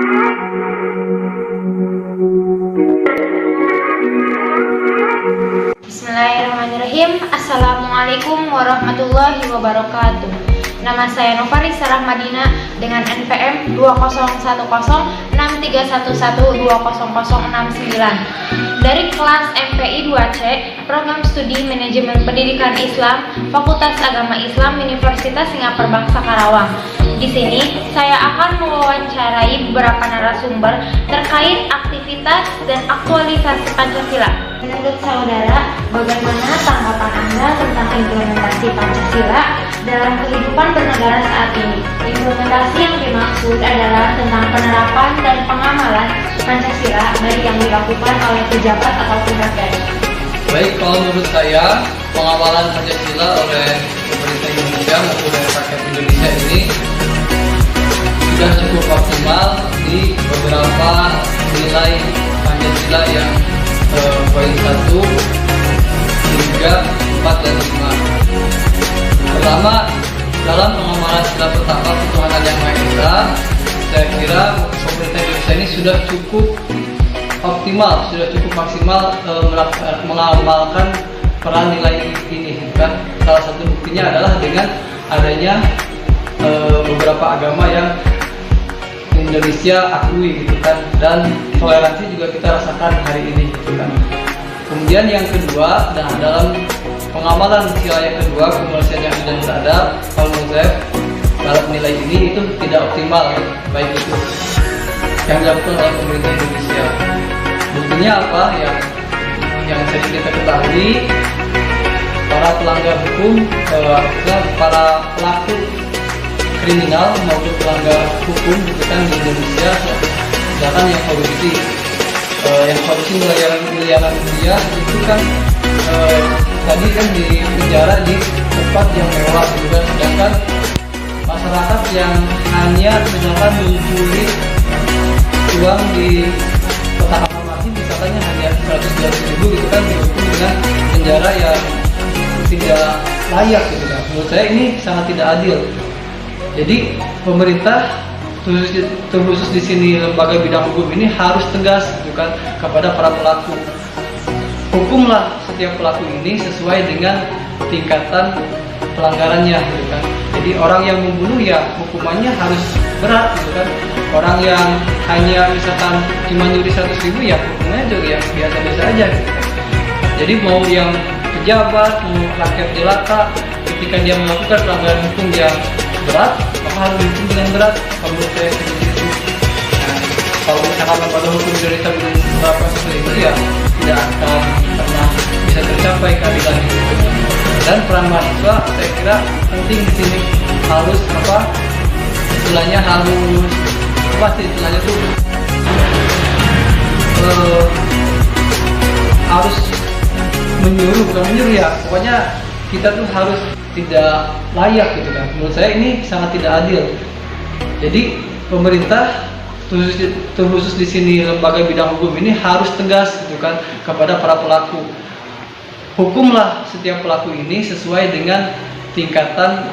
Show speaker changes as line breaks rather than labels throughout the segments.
Bismillahirrahmanirrahim. Assalamualaikum warahmatullahi wabarakatuh. Nama saya Novarisa Rahmadina dengan NPM 20106311200069 dari kelas MPI 2C, Program Studi Manajemen Pendidikan Islam, Fakultas Agama Islam Universitas Singapura Bangsa Karawang. Di sini saya akan mewawancarai beberapa narasumber terkait aktivitas dan aktualisasi Pancasila. Menurut saudara, bagaimana tanggapan Anda tentang implementasi Pancasila dalam kehidupan bernegara saat ini? Implementasi yang dimaksud adalah tentang penerapan dan pengamalan Pancasila baik yang dilakukan oleh pejabat ataupun rakyat.
Baik, kalau menurut saya, pengamalan Pancasila oleh pemerintah Indonesia maupun oleh rakyat Indonesia ini sudah cukup optimal di beberapa nilai Pancasila yang poin 1, 3, 4, dan 5. Pertama, dalam pengamalan sila pertama ketuhanan yang Maha Esa, saya kira pemerintah Indonesia ini sudah cukup optimal, sudah cukup maksimal mengamalkan peran nilai ini kan. Salah satu buktinya adalah dengan adanya beberapa agama yang Indonesia akui gitu kan, dan toleransi juga kita rasakan hari ini gitu kan. Kemudian yang kedua, dalam pengamalan sila yang kedua, kemanusiaan yang adil dan beradab, kalau menurut saya dalam nilai ini itu tidak optimal ya, baik itu yang dilakukan oleh pemerintah Indonesia. Buktinya apa? Yang sering kita ketahui, para pelanggar hukum, para pelaku kriminal maupun pelanggar hukum gitu kan di Indonesia, misalkan yang korupsi miliaran rupiah itu kan tadi kan di penjara di tempat yang mewah gitu kan, sedangkan masyarakat yang hanya misalkan mencuri uang di kotak amal misalkan hanya 100.000 gitu kan, dihukum dengan penjara yang tidak layak gitu kan. Menurut saya ini sangat tidak adil. Jadi pemerintah terkhusus di sini lembaga bidang hukum ini harus tegas gitu kan kepada para pelaku. Hukumlah setiap pelaku ini sesuai dengan tingkatan pelanggarannya gitu kan. Jadi orang yang membunuh ya hukumannya harus berat gitu kan. Orang yang hanya misalkan cuma nyuri 100.000 ya hukumannya juga ya biasa-biasa aja gitu kan. Jadi mau yang pejabat, mau rakyat jelata, ketika dia melakukan pelanggaran hukum yang berat, maka harus dihukum dengan berat. Kalau menurut saya seperti itu. Nah, kalau misalkan lembaga hukum Indonesia belum menerapkan seperti itu ya tidak akan pernah bisa tercapai keadilan itu. Dan peran mahasiswa saya kira penting di sini, harus istilahnya tuh harus bukan menyuruh ya, pokoknya kita tuh harus tidak layak gitu kan. Menurut saya ini sangat tidak adil. Jadi pemerintah terkhusus di sini lembaga bidang hukum ini harus tegas gitu kan kepada para pelaku. Hukumlah setiap pelaku ini sesuai dengan tingkatan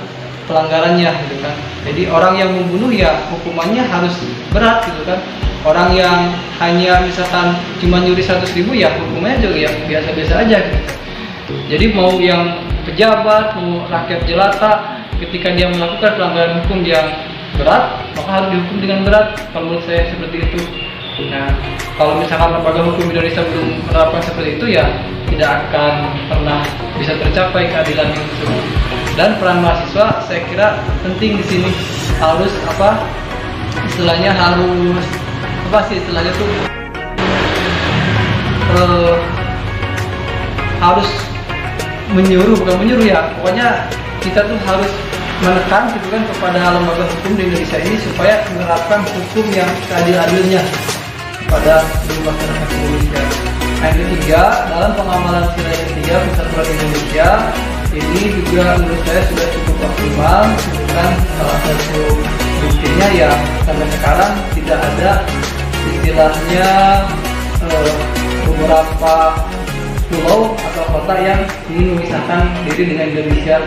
pelanggarannya gitu kan. Jadi orang yang membunuh ya hukumannya harus berat gitu kan. Orang yang hanya misalkan cuma nyuri 100.000 ya hukumannya juga ya biasa-biasa aja gitu. Jadi mau yang pejabat, mau rakyat jelata, ketika dia melakukan pelanggaran hukum yang berat, maka harus dihukum dengan berat. Kalau menurut saya seperti itu. Nah, kalau misalkan lembaga hukum Indonesia belum menerapkan seperti itu ya tidak akan pernah bisa tercapai keadilan itu. Dan peran mahasiswa saya kira penting di sini, harus harus bukan menyuruh ya, pokoknya kita tuh harus menekan gitu kan kepada lembaga hukum di Indonesia ini supaya menerapkan hukum yang seadil-adilnya kepada seluruh masyarakat Indonesia. Nah, yang ketiga, dalam pengamalan sila yang ketiga Persatuan Indonesia ini juga menurut saya sudah cukup optimal gitu kan. Salah satu buktinya ya sampai sekarang tidak ada istilahnya beberapa pulau atau kota yang ingin memisahkan diri dengan Indonesia.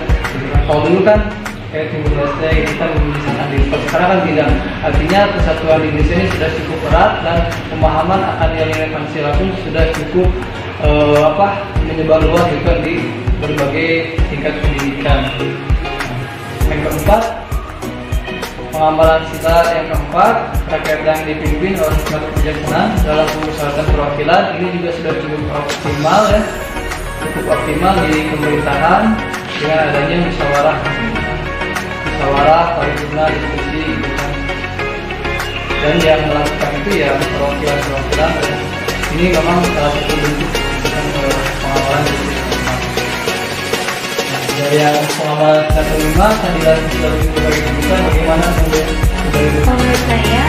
Kalau dulu kan kayak Timur Leste kita memisahkan diri. Sekarang kan tidak. Artinya persatuan di Indonesia ini sudah cukup erat dan pemahaman akan nilai-nilai Pancasila pun sudah cukup menyebar luas gitu di berbagai tingkat pendidikan. Yang keempat, pengamalan sila yang keempat, rakyat yang dipimpin oleh hikmat kebijaksanaan dalam pemusyawaratan perwakilan ini juga sudah cukup optimal ya, cukup optimal di pemerintahan dengan adanya musyawarah paripurna diskusi gitu kan. Dan yang melakukan itu ya perwakilan dan ini memang salah satu bentuk pengamalan diskusi. Dari yang pengamalan kelima tadi lebih berbagai kebutuhan bagaimana
Menurut saya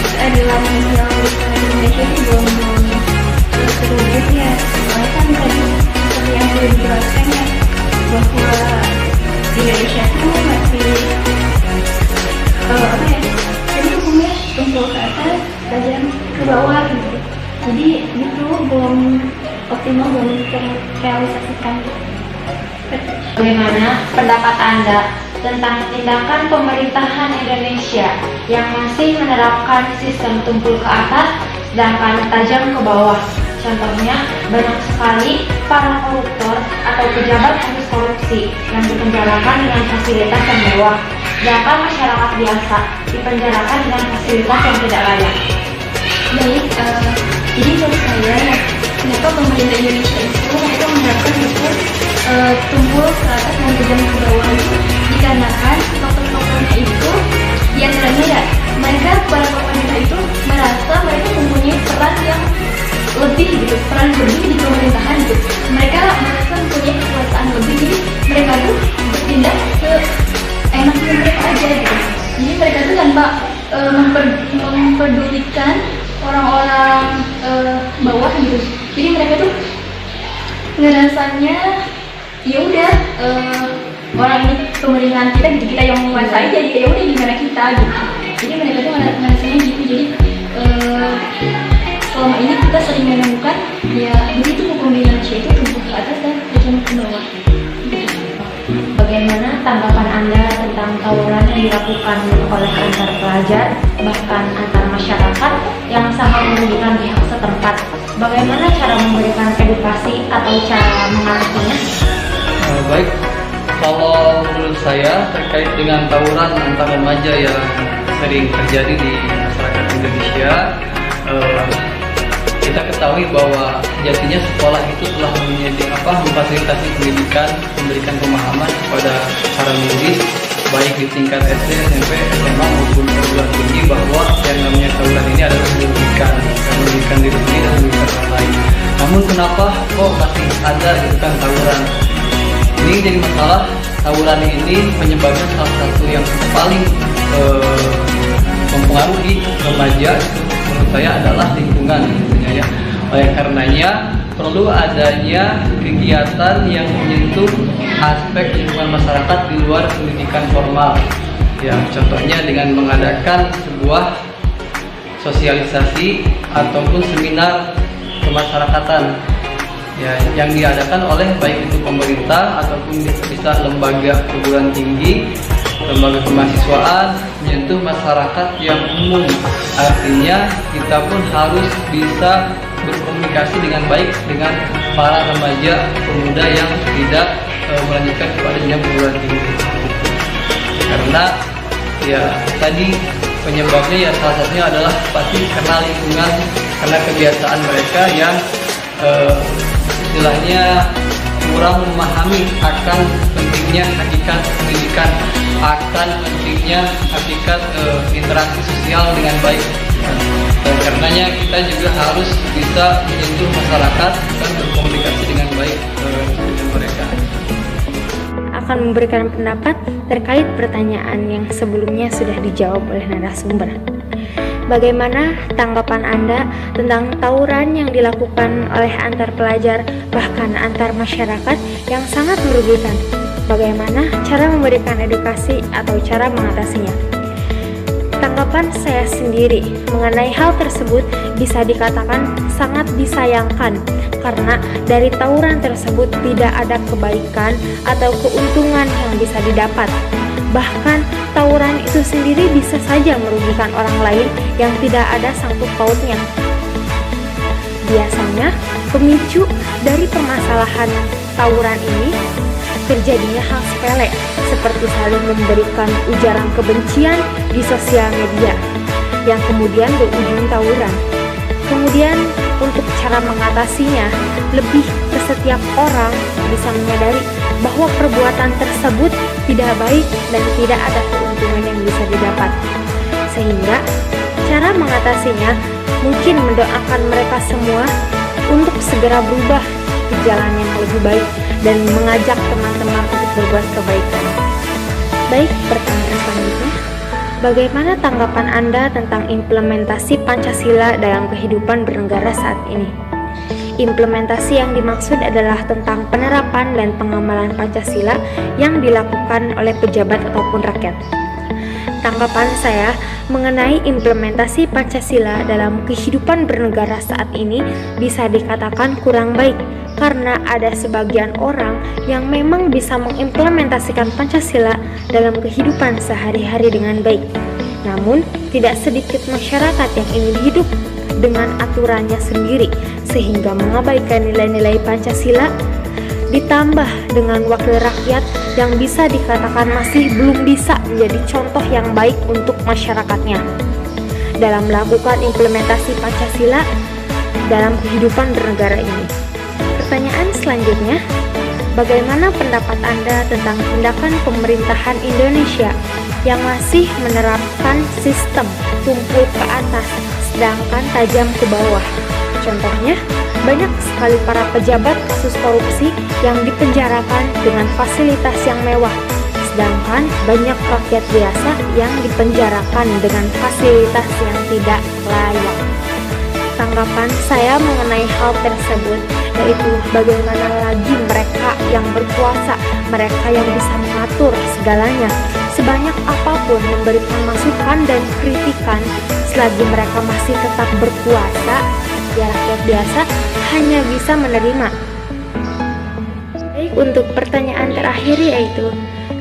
keadilan yang di Indonesia itu belum terwujud ya. Soalnya kan tadi seperti yang sudah dijelaskan ya, bahwa di Indonesia itu masih jadi hukumnya tumpul ke atas, tajam ke bawah gitu. Jadi itu belum optimal, belum terrealisasikan.
Bagaimana pendapat Anda tentang tindakan pemerintahan Indonesia yang masih menerapkan sistem tumpul ke atas sedangkan tajam ke bawah? Contohnya, banyak sekali para koruptor atau pejabat kasus korupsi yang dipenjarakan dengan fasilitas yang mewah, sedangkan masyarakat biasa dipenjarakan dengan fasilitas yang tidak layak.
Baik, jadi menurut saya ya, kenapa pemerintah Indonesia itu mereka menerapkan hukum tumpul ke atas dan tajam ke bawah itu dikarenakan faktor-faktornya itu diantaranya ya, mereka para pemerintah itu merasa mereka mempunyai peran yang lebih gitu, peran lebih di pemerintahan gitu. Mereka merasa mempunyai kekuasaan lebih, jadi mereka tuh bertindak ke enaknya mereka aja gitu. Jadi mereka tuh tanpa memperdulikan orang-orang bawah gitu. Jadi mereka tuh ngerasanya ya udah orang ini pemerintahan kita gitu, kita yang menguasai, jadi ya udah gimana kita gitu. Jadi mereka tuh ngerasanya gitu. Jadi selama ini kita sering menemukan ya begitu hukum di Indonesia itu tumpul ke atas dan tajam ke bawah.
Bagaimana tanggapan Anda tentang tawuran yang dilakukan oleh antar pelajar, bahkan antar masyarakat yang sangat merugikan pihak setempat? Bagaimana cara memberikan edukasi atau cara mengatasinya?
Baik, kalau menurut saya terkait dengan tawuran antar remaja yang sering terjadi di masyarakat Indonesia, kita ketahui bahwa sejatinya sekolah itu telah memfasilitasi pendidikan, memberikan pemahaman kepada para murid baik di tingkat SD, SMP, SMA maupun perguruan tinggi bahwa yang namanya tawuran ini adalah merugikan diri sendiri dan merugikan orang lain. Namun kenapa kok masih ada gitu kan tawuran? Ini jadi masalah. Tawuran ini penyebabnya salah satu yang paling mempengaruhi remaja menurut saya adalah lingkungan tentunya ya. Oleh karenanya perlu adanya kegiatan yang menyentuh aspek lingkungan masyarakat di luar pendidikan formal. Ya, contohnya dengan mengadakan sebuah sosialisasi ataupun seminar kemasyarakatan ya, yang diadakan oleh baik itu pemerintah ataupun bisa lembaga perguruan tinggi, lembaga kemahasiswaan, menyentuh masyarakat yang umum. Artinya kita pun harus bisa berkomunikasi dengan baik dengan para remaja pemuda yang tidak melanjutkan kepada jenjang perguruan tinggi. Karena ya tadi penyebabnya ya salah satunya adalah pasti karena lingkungan, karena kebiasaan mereka yang istilahnya kurang memahami akan pentingnya hakikat pendidikan, akan pentingnya hakikat interaksi sosial dengan baik. Dan karenanya kita juga harus bisa menyentuh masyarakat dan berkomunikasi dengan baik dengan mereka.
Akan memberikan pendapat terkait pertanyaan yang sebelumnya sudah dijawab oleh narasumber. Bagaimana tanggapan Anda tentang tawuran yang dilakukan oleh antar pelajar bahkan antar masyarakat yang sangat merugikan? Bagaimana cara memberikan edukasi atau cara mengatasinya? Tanggapan saya sendiri mengenai hal tersebut bisa dikatakan sangat disayangkan karena dari tawuran tersebut tidak ada kebaikan atau keuntungan yang bisa didapat. Bahkan tawuran itu sendiri bisa saja merugikan orang lain yang tidak ada sangkut pautnya. Biasanya pemicu dari permasalahan tawuran ini terjadinya hal sepele seperti saling memberikan ujaran kebencian di sosial media yang kemudian berujung tawuran. Kemudian untuk cara mengatasinya, lebih ke setiap orang bisa menyadari bahwa perbuatan tersebut tidak baik dan tidak ada keuntungan yang bisa didapat. Sehingga cara mengatasinya mungkin mendoakan mereka semua untuk segera berubah ke jalan yang lebih baik dan mengajak teman-teman untuk berbuat kebaikan. Baik, pertanyaan selanjutnya. Bagaimana tanggapan Anda tentang implementasi Pancasila dalam kehidupan bernegara saat ini? Implementasi yang dimaksud adalah tentang penerapan dan pengamalan Pancasila yang dilakukan oleh pejabat ataupun rakyat. Tanggapan saya mengenai implementasi Pancasila dalam kehidupan bernegara saat ini bisa dikatakan kurang baik karena ada sebagian orang yang memang bisa mengimplementasikan Pancasila dalam kehidupan sehari-hari dengan baik. Namun, tidak sedikit masyarakat yang ingin hidup dengan aturannya sendiri sehingga mengabaikan nilai-nilai Pancasila, ditambah dengan wakil rakyat yang bisa dikatakan masih belum bisa menjadi contoh yang baik untuk masyarakatnya dalam melakukan implementasi Pancasila dalam kehidupan bernegara ini. Pertanyaan selanjutnya, bagaimana pendapat Anda tentang tindakan pemerintahan Indonesia yang masih menerapkan sistem tumpul ke atas sedangkan tajam ke bawah? Contohnya, banyak sekali para pejabat kasus korupsi yang dipenjarakan dengan fasilitas yang mewah, sedangkan banyak rakyat biasa yang dipenjarakan dengan fasilitas yang tidak layak. Tanggapan saya mengenai hal tersebut yaitu bagaimana lagi mereka yang berkuasa, mereka yang bisa mengatur segalanya, sebanyak apapun memberikan masukan dan kritikan, selagi mereka masih tetap berkuasa, ya rakyat biasa hanya bisa menerima. Baik, untuk pertanyaan terakhir yaitu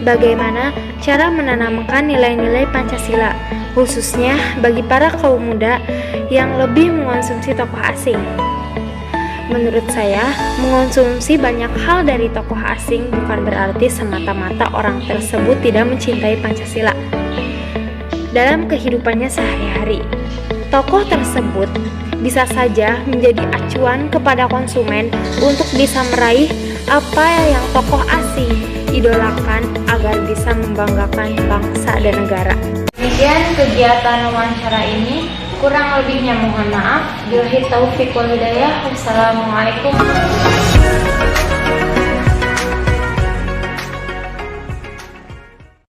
bagaimana cara menanamkan nilai-nilai Pancasila, khususnya bagi para kaum muda yang lebih mengonsumsi tokoh asing. Menurut saya, mengonsumsi banyak hal dari tokoh asing bukan berarti semata-mata orang tersebut tidak mencintai Pancasila. Dalam kehidupannya sehari-hari, tokoh tersebut bisa saja menjadi acuan kepada konsumen untuk bisa meraih apa yang tokoh asing idolakan agar bisa membanggakan bangsa dan negara.
Demikian kegiatan wawancara ini. Kurang lebihnya mohon maaf. Billahi taufiq wal hidayah. Wassalamualaikum warahmatullahi wabarakatuh.